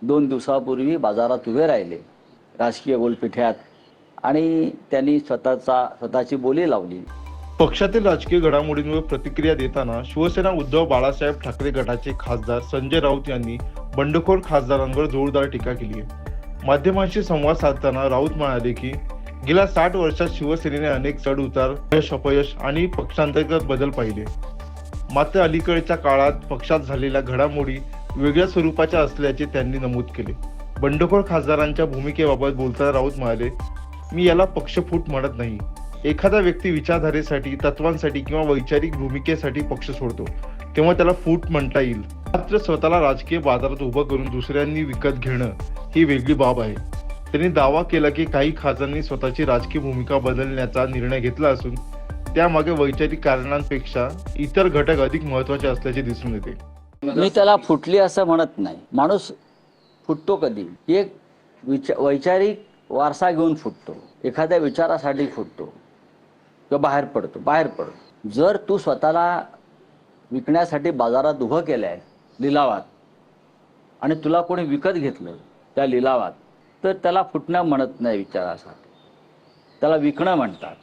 2 दिवसापूर्वी बाजारात उभे राहिले राजकीय गोलपिठ्यात आणि त्यांनी स्वतःची बोली लावली. पक्षातील राजकीय घडामोडींवर प्रतिक्रिया देताना शिवसेना उद्धव बाळासाहेब ठाकरे गटाचे खासदार संजय राऊत यांनी बंडखोर खासदारांवर जोरदार टीका केली आहे. माध्यमांशी संवाद साधताना राऊत म्हणाले की गेल्या 60 वर्षात शिवसेनेने अनेक चढ उतार, यश अपयश आणि पक्षांतर्गत बदल पाहिले. मात्र अलीकडच्या काळात पक्षात झालेल्या घडामोडी वेगळ्या स्वरूपाच्या असल्याचे त्यांनी नमूद केले. बंडखोर खासदारांच्या भूमिकेबाबत बोलताना राऊत म्हणाले, मी याला पक्षफूट म्हणत नाही. एखादा व्यक्ती विचारधारेसाठी, तत्वांसाठी किंवा वैचारिक भूमिकेसाठी पक्ष सोडतो तेव्हा त्याला फूट म्हणता येईल. मात्र स्वतःला राजकीय बाजारात उभं करून दुसऱ्यांनी विकत घेणं ही वेगळी बाब आहे. त्यांनी दावा केला की काही खासदारांनी स्वतःची राजकीय भूमिका बदलण्याचा निर्णय घेतला असून त्यामागे वैचारिक कारणांपेक्षा इतर घटक अधिक महत्त्वाचे असल्याचे दिसून येते. मी त्याला फुटली असं म्हणत नाही. माणूस फुटतो कधी? एक वैचारिक वारसा घेऊन फुटतो, एखाद्या विचारासाठी फुटतो किंवा बाहेर पडतो. जर तू स्वतःला विकण्यासाठी बाजारात उभं केलंय लिलावात आणि तुला कोणी विकत घेतलं त्या लिलावात, तर त्याला फुटणं म्हणत नाही विचारासाठी, त्याला विकणं म्हणतात.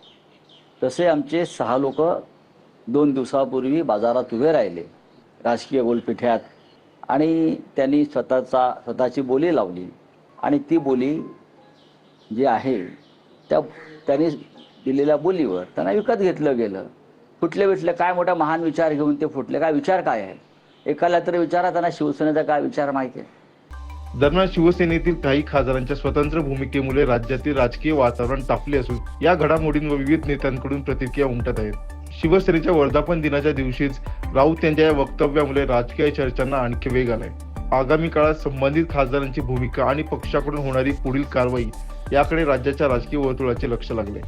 तसे आमचे 6 लोक 2 दिवसापूर्वी बाजारात उभे राहिले राजकीय गोलपिठ्यात आणि त्यांनी स्वतःची बोली लावली आणि ती बोली जी आहे त्यांनी दिलेल्या बोलीवर त्यांना विकत घेतलं गेलं. फुटले काय मोठा महान विचार घेऊन ते फुटले? काय विचार काय आहे? एकाला तरी विचारा त्यांना शिवसेनेचा काय विचार माहिती आहे? दरम्यान शिवसेनेतील काही खासदारांच्या स्वतंत्र भूमिकेमुळे राज्यातील राजकीय वातावरण तापले असून या घडामोडींवर विविध नेत्यांकडून प्रतिक्रिया उमटत आहेत. शिवसेनेच्या वर्धापन दिनाच्या दिवशीच राऊत यांच्या या वक्तव्यामुळे राजकीय चर्चांना आणखी वेग आलाय. आगामी काळात संबंधित खासदारांची भूमिका आणि पक्षाकडून होणारी पुढील कारवाई याकडे राज्याच्या राजकीय वर्तुळाचे लक्ष लागले.